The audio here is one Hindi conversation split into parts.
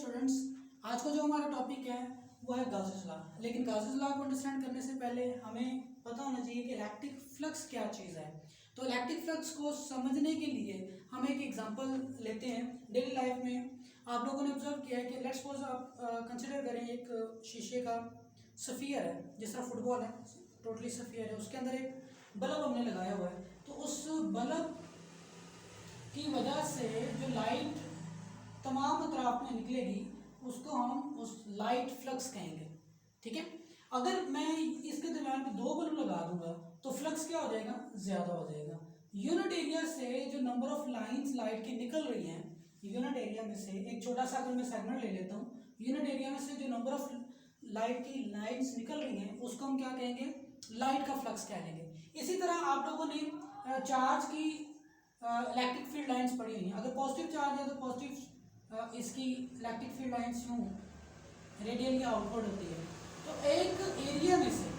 स्टूडेंट्स, आज का जो हमारा टॉपिक है वो है गाउसेस लॉ। लेकिन गाउसेस लॉ को अंडरस्टैंड करने से पहले हमें पता होना चाहिए कि इलेक्ट्रिक फ्लक्स क्या चीज़ है। तो इलेक्ट्रिक फ्लक्स को समझने के लिए हम एक एग्जांपल लेते हैं। डेली लाइफ में आप लोगों ने ऑब्जर्व किया है कि लेट्स सपोज आप कंसिडर करें एक शीशे का सफ़ियर है, जिस तरह फुटबॉल है, टोटली सफ़ियर है, उसके अंदर एक बल्ब हमने लगाया हुआ है। तो उस बल्ब की वजह से जो लाइट तमाम अतराफ में निकलेगी उसको हम उस लाइट फ्लक्स कहेंगे। ठीक है, अगर मैं इसके दरम्यान में दो बल्ब लगा दूंगा तो फ्लक्स क्या हो जाएगा, ज़्यादा हो जाएगा। यूनिट एरिया से जो नंबर ऑफ लाइंस लाइट की निकल रही हैं, यूनिट एरिया में से एक छोटा सा अगर मैं सेगमेंट ले लेता हूँ, यूनिट एरिया में से जो नंबर ऑफ लाइट की लाइंस निकल रही हैं उसको हम क्या कहेंगे, लाइट का फ्लक्स कह लेंगे। इसी तरह आप लोगों ने चार्ज की इलेक्ट्रिक फील्ड लाइंस पढ़ी हुई हैं। अगर पॉजिटिव चार्ज है तो पॉजिटिव इसकी इलेक्ट्रिक फील्ड लाइंस यूँ रेडियली आउटवर्ड होती है। तो एक एरिया में से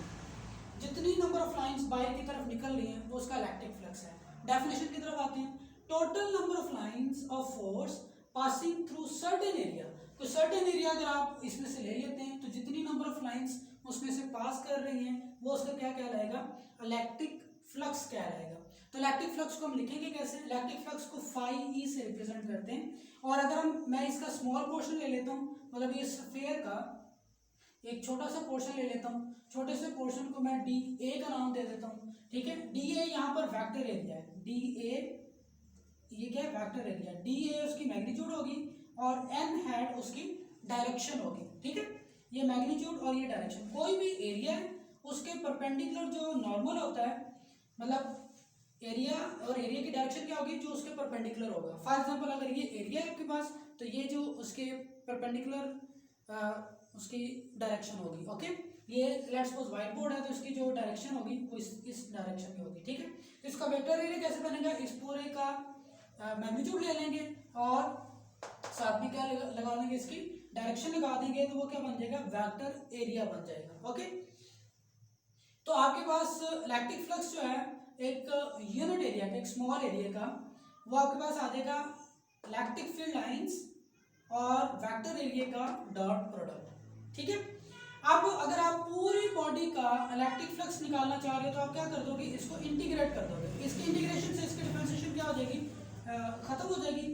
जितनी नंबर ऑफ लाइंस बाहर की तरफ निकल रही हैं वो उसका इलेक्ट्रिक फ्लक्स है। डेफिनेशन की तरफ आते हैं। Total number of lines of force passing through certain area. तो सर्टेन एरिया अगर आप इसमें से ले लेते हैं तो जितनी नंबर ऑफ लाइंस उसमें से पास कर रही हैं वो उसका क्या कहलाएगा, इलेक्ट्रिक फ्लक्स कहलाएगा। तो इलेक्ट्रिक फ्लक्स को हम लिखेंगे कैसे, इलेक्ट्रिक फ्लक्स को फाई ई से रिप्रेजेंट करते हैं। और अगर मैं इसका स्मॉल पोर्शन ले लेता हूँ, मतलब ये स्फीयर का एक छोटा सा पोर्शन ले लेता हूँ, छोटे से पोर्शन को मैं डी ए का नाम दे देता हूँ। ठीक है, डी ए यहाँ पर वेक्टर एरिया है, डी ए ये क्या है, वेक्टर एरिया। डी ए उसकी मैग्नीट्यूड होगी और एन हैड उसकी डायरेक्शन होगी। ठीक है, ये मैग्नीट्यूड और ये डायरेक्शन। कोई भी एरिया है उसके परपेंडिकुलर जो नॉर्मल होता है, मतलब एरिया और एरिया की डायरेक्शन क्या होगी, जो उसके परपेंडिकुलर होगा। फॉर एग्जांपल अगर ये एरिया है आपके पास तो ये जो उसके परपेंडिकुलर उसकी डायरेक्शन होगी। ओके, ये लेट्स सपोज व्हाइट बोर्ड है तो इसकी जो डायरेक्शन होगी वो इस डायरेक्शन में होगी। ठीक है, तो इसका वेक्टर एरिया कैसे बनेगा, इस पूरे का मैग्नीट्यूड ले लेंगे और साथ में क्या लगा देंगे, इसकी डायरेक्शन लगा देंगे तो वो क्या बन जाएगा, वेक्टर एरिया बन जाएगा। ओके, तो आपके पास इलेक्ट्रिक फ्लक्स जो है एक यूनिट एरिया का, एक स्मॉल एरिया का, वो आपके पास आ जाएगा इलेक्ट्रिक फील्ड लाइंस और वेक्टर एरिया का डॉट प्रोडक्ट। ठीक है, अब अगर आप पूरी बॉडी का इलेक्ट्रिक फ्लक्स निकालना चाह रहे हो तो आप क्या कर दोगे, इसको इंटीग्रेट कर दोगे। इसके इंटीग्रेशन से इसकी डिफरेंशिएशन क्या हो जाएगी, खत्म हो जाएगी।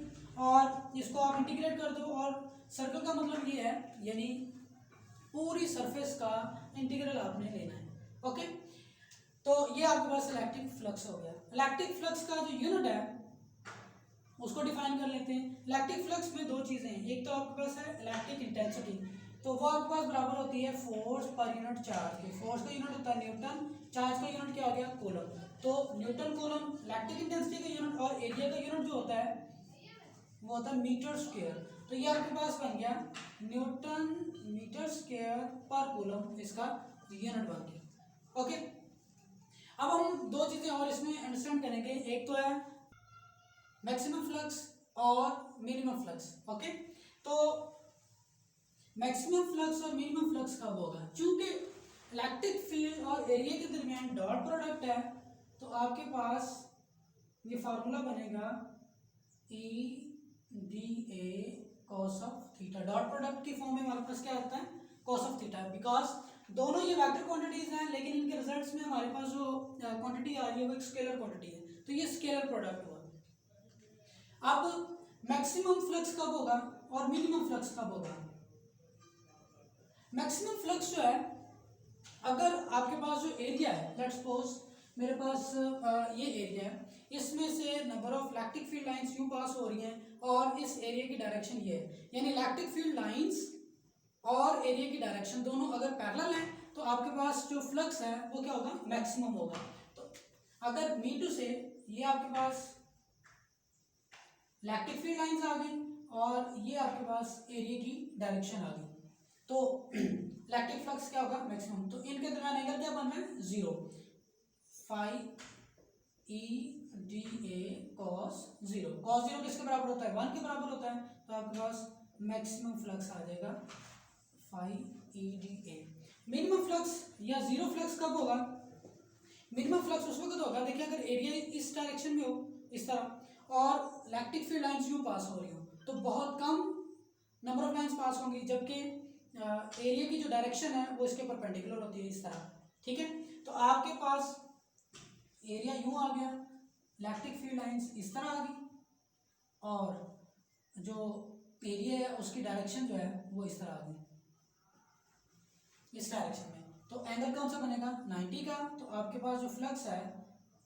और इसको आप इंटीग्रेट कर दो और सर्कल का मतलब ये है, यानी पूरी सरफेस का इंटीग्रल आपने लेना है। ओके, तो ये आपके पास इलेक्ट्रिक फ्लक्स हो गया। इलेक्ट्रिक फ्लक्स का जो यूनिट है उसको डिफाइन कर लेते हैं। इलेक्ट्रिक फ्लक्स में दो चीज़ें हैं, एक तो आपके पास है इलेक्ट्रिक इंटेंसिटी, तो वो आपके पास बराबर होती है फोर्स पर यूनिट चार्ज के। फोर्स का यूनिट होता है न्यूटन, चार्ज का यूनिट क्या हो गया, कूलम। तो न्यूटन कूलम इलेक्ट्रिक इंटेंसिटी का यूनिट, और एरिया का यूनिट जो होता है वो होता है मीटर स्क्वायर। तो ये आपके पास बन गया न्यूटन मीटर स्क्वायर पर कूलम, इसका यूनिट बन गया। ओके, अब हम दो चीज़ें और इसमें अंडरस्टैंड करेंगे, एक तो है मैक्सिमम फ्लक्स और मिनिमम फ्लक्स। ओके, तो मैक्सिमम फ्लक्स और मिनिमम फ्लक्स कब होगा, चूंकि इलेक्ट्रिक फील्ड और एरिया के दरमियान डॉट प्रोडक्ट है तो आपके पास ये फार्मूला बनेगा ई D A cos of theta. Dot product की फॉर्म में हमारे पास क्या आता है, कॉस ऑफ थीटा, बिकॉज दोनों ये वेक्टर क्वांटिटीज हैं लेकिन इनके रिजल्ट्स में हमारे पास जो क्वांटिटी आ रही है वो एक स्केलर क्वांटिटी है, तो ये स्केलर प्रोडक्ट हुआ। अब मैक्सिमम फ्लक्स कब होगा और मिनिमम फ्लक्स कब होगा। मैक्सिमम फ्लक्स जो है, अगर आपके पास जो एरिया है, लेट्स सपोज मेरे पास ये एरिया है, इसमें से number of electric field lines यूं पास हो रही हैं और इस एरिया की डायरेक्शन ये है, यानी इलेक्ट्रिक फील्ड लाइंस और एरिया की डायरेक्शन दोनों अगर पैरेलल हैं तो आपके पास जो फ्लक्स है वो क्या होगा, मैक्सिमम होगा। तो अगर मी टू से ये आपके पास इलेक्ट्रिक फील्ड लाइंस आ गई और ये आपके पास एरिया की डायरेक्शन आ गई तो इलेक्ट्रिक फ्लक्स क्या होगा, मैक्सिमम। तो इनके दरमियान एंगल क्या बन रहा है, zero. Phi E D A cos zero, cos zero किसके बराबर होता है, 1 के बराबर होता है, तो आपके पास मैक्सिमम फ्लक्स आ जाएगा phi E D A. Minimum flux या जीरो फ्लक्स कब होगा, मिनिमम फ्लक्स उस वक्त होगा, देखिए अगर एरिया इस डायरेक्शन में हो, इस तरह, और इलेक्ट्रिक फील्ड लाइंस यूं पास हो रही हो तो बहुत कम नंबर ऑफ लाइंस पास होंगी, जबकि एरिया की जो डायरेक्शन है वो इसके परपेंडिकुलर होती है, इस तरह। ठीक है, तो आपके पास एरिया यूं आ गया, इलेक्ट्रिक फील्ड लाइंस इस तरह आ गई, और जो एरिया है उसकी डायरेक्शन जो है वो इस तरह आ गई, इस डायरेक्शन में। तो एंगल कौन सा बनेगा, 90 का। तो आपके पास जो फ्लक्स है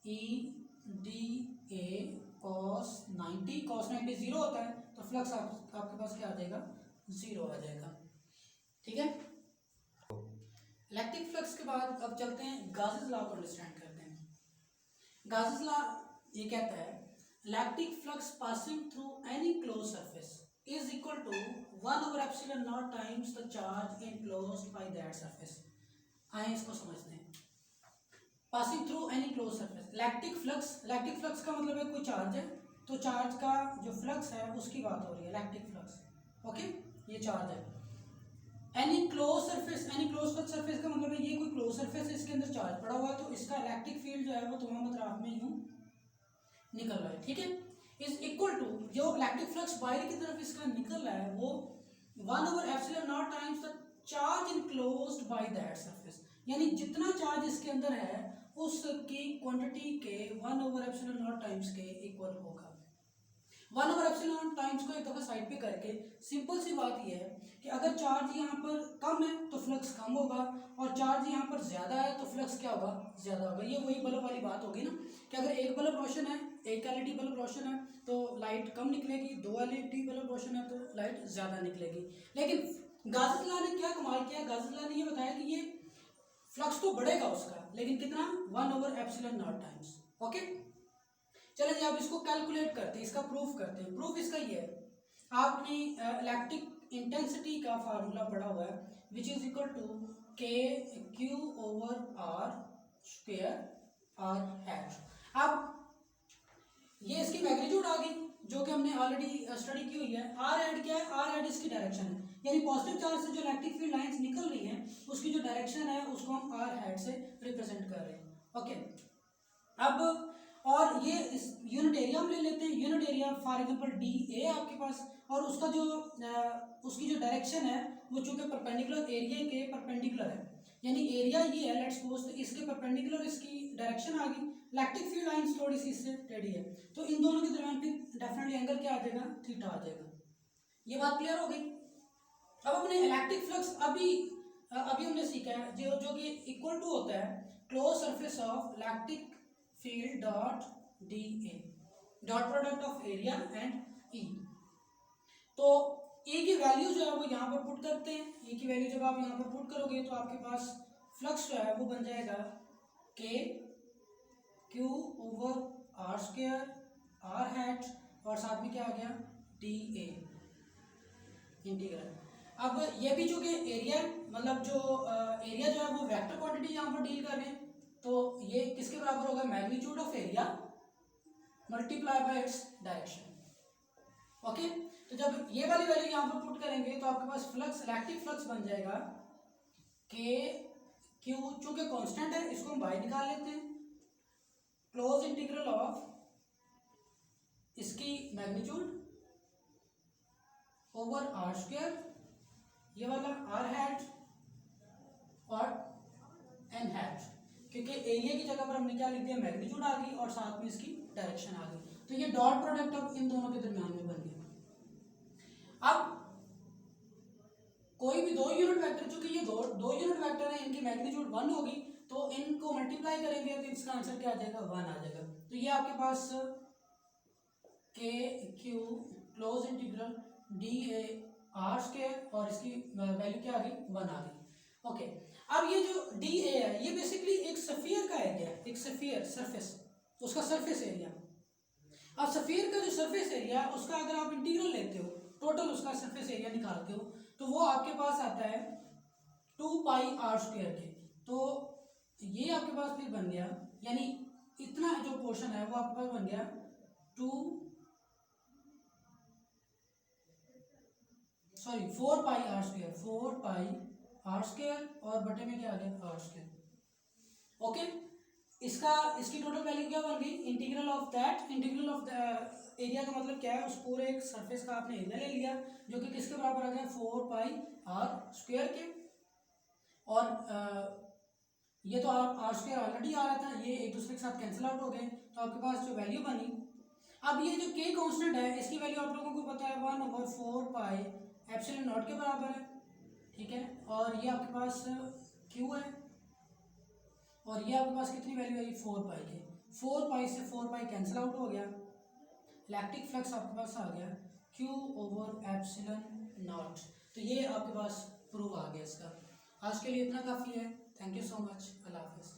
EDA cos 90, cos 90 जीरो होता है, तो फ्लक्स आपके पास क्या आ जाएगा, जीरो आ जाएगा। ठीक है, इलेक्ट्रिक फ्लक्स के बाद अब चलते हैं गासेस लॉ को अंडरस्टैंड करते हैं। गासेस लॉ ये कहता है electric flux passing through any close surface is equal to 1 over epsilon naught times the charge enclosed by that surface। आइए इसको समझते हैं। Passing through any close surface, electric flux का मतलब है कोई चार्ज है, तो चार्ज का जो फ्लक्स है उसकी बात हो रही है, इलेक्ट्रिक फ्लक्स। ओके, ये चार्ज है। एनी क्लोज सरफेस का मतलब है ये कोई क्लोज सरफेस है, इसके अंदर चार्ज पड़ा हुआ है, तो इसका इलेक्ट्रिक फील्ड जो है वो तमाम अतराफ में यूं निकल रहा है। ठीक है, इज इक्वल टू जो इलेक्ट्रिक फ्लक्स बाहर की तरफ इसका निकल रहा है वो 1 over epsilon naught times the charge enclosed by that surface, यानी जितना चार्ज इसके अंदर है उसकी क्वांटिटी के 1 over epsilon naught टाइम्स के इक्वल होगा। 1 over epsilon naught टाइम्स को एक दफ़ा साइड पे करके सिंपल सी बात यह है कि अगर चार्ज यहाँ पर कम है तो फ्लक्स कम होगा, और चार्ज यहाँ पर ज़्यादा है तो फ्लक्स क्या होगा, ज़्यादा होगा। ये वही बल्ब वाली बात होगी ना, कि अगर एक बल्ब रोशन है, एक LED बल्ब रोशन है तो लाइट कम निकलेगी, 2 LED बल्ब रोशन है तो लाइट ज़्यादा निकलेगी। लेकिन गासेस लॉ ने क्या कमाल किया, गासेस लॉ ने ये बताया कि ये फ्लक्स तो बढ़ेगा उसका, लेकिन कितना, 1 over epsilon naught times. Okay, चलिए जी अब इसको कैलकुलेट करते हैं, इसका प्रूफ करते हैं। प्रूफ इसका ये है, आपने इलेक्ट्रिक इंटेंसिटी का फार्मूला पढ़ा हुआ है, which is equal to KQ over R square R hat. अब ये इसकी मैग्नीट्यूड आ गई जो कि हमने ऑलरेडी स्टडी की हुई है। R हैट क्या है, R हैट इसकी डायरेक्शन है, यानी पॉजिटिव चार्ज से जो इलेक्ट्रिक फील्ड लाइंस निकल रही हैं उसकी जो डायरेक्शन है उसको हम R हैट से रिप्रेजेंट कर रहे हैं। ओके, अब और ये इस यूनिट एरिया हम ले लेते हैं, unit area for example DA आपके पास, और उसका जो उसकी जो डायरेक्शन है वो चूंकि परपेंडिकुलर एरिया के परपेंडिकुलर है, यानी एरिया ये है लेट्स सपोज, तो इसके परपेंडिकुलर इसकी डायरेक्शन आ गई। इलेक्ट्रिक फील्ड लाइंस थोड़ी सी इससे टेढ़ी है, तो इन दोनों के दरमियान फिर डेफिनेटली एंगल क्या आ जाएगा, थीटा आ जाएगा। ये बात क्लियर हो गई। अब अपने इलेक्ट्रिक फ्लक्स अभी हमने सीखा है जो कि इक्वल टू होता है close surface of electric field dot DA, dot product of area and E। तो E की वैल्यू जो है वो यहाँ पर पुट करते हैं। E की वैल्यू जब आप यहाँ पर पुट करोगे तो आपके पास फ्लक्स जो है वो बन जाएगा KQ over R square R hat, और साथ में क्या आ गया, DA इंटीग्रल। अब ये भी जो कि एरिया मतलब जो एरिया जो है वो वेक्टर क्वांटिटी यहाँ पर डील कर रहे हैं, तो ये किसके बराबर होगा, magnitude of area multiply by its direction. Okay, तो जब ये वाली वैल्यू यहाँ पर पुट करेंगे तो आपके पास फ्लक्स, इलेक्ट्रिक फ्लक्स बन जाएगा KQ, चूंकि कांस्टेंट है इसको हम बाहर निकाल लेते हैं, क्लोज इंटीग्रल ऑफ इसकी मैग्नीट्यूड ओवर R स्क्वायर, ये वाला R हैट और N हैट, क्योंकि एरिया की जगह पर हमने क्या लिख दिया, मैग्नीट्यूड आ गई और साथ में इसकी डायरेक्शन आ गई, तो ये डॉट प्रोडक्ट अब इन दोनों के दरमियान में बन गया। अब कोई भी दो यूनिट वेक्टर, चूंकि ये दो यूनिट वेक्टर है, इनकी मैग्नीट्यूड 1 होगी, तो इनको मल्टीप्लाई करेंगे तो इसका आंसर क्या आ जाएगा, 1 आ जाएगा। तो ये आपके पास KQ close integral DA R square और इसकी वैल्यू क्या आ गई, 1 आ गई। ओके, अब ये जो DA है ये बेसिकली एक स्फीयर का एरिया है, एक स्फीयर सरफेस, उसका सरफेस एरिया। अब स्फीयर का जो सरफेस एरिया है उसका अगर आप इंटीग्रल लेते हो, टोटल उसका सरफेस एरिया निकालते हो, तो वो आपके पास आता है 2 पाई R स्क्वायर के। तो ये आपके पास फिर बन गया, यानी इतना जो पोर्शन है वो आपके पास बन गया 4 पाई R स्क्वायर, 4 पाई R स्क्वायर और बटे में क्या आ गया, R स्क्वायर। ओके, इसकी टोटल वैल्यू क्या बन गई, इंटीग्रल ऑफ द एरिया का मतलब क्या है, उस पूरे एक सरफेस का आपने एरिया ले लिया जो कि किसके बराबर आ गया, 4 पाई r² के। और ये तो r² ऑलरेडी आ रहा था, ये एक दूसरे के साथ कैंसिल आउट हो गए, तो आपके पास जो वैल्यू बनी, अब ये जो k कांस्टेंट है इसकी वैल्यू आप लोगों को पता है 1/4 पाई एप्सिलॉन नॉट के बराबर है, ठीक है। और ये आपके पास q है, और ये आपके पास कितनी वैल्यू आई, 4 पाई के। 4 पाई से 4 पाई कैंसिल आउट हो गया, इलेक्ट्रिक फ्लक्स आपके पास आ गया Q/एप्सिलॉन नॉट। तो ये आपके पास प्रूव आ गया इसका। आज के लिए इतना काफ़ी है। Thank you so much. अल्लाह हाफिज़।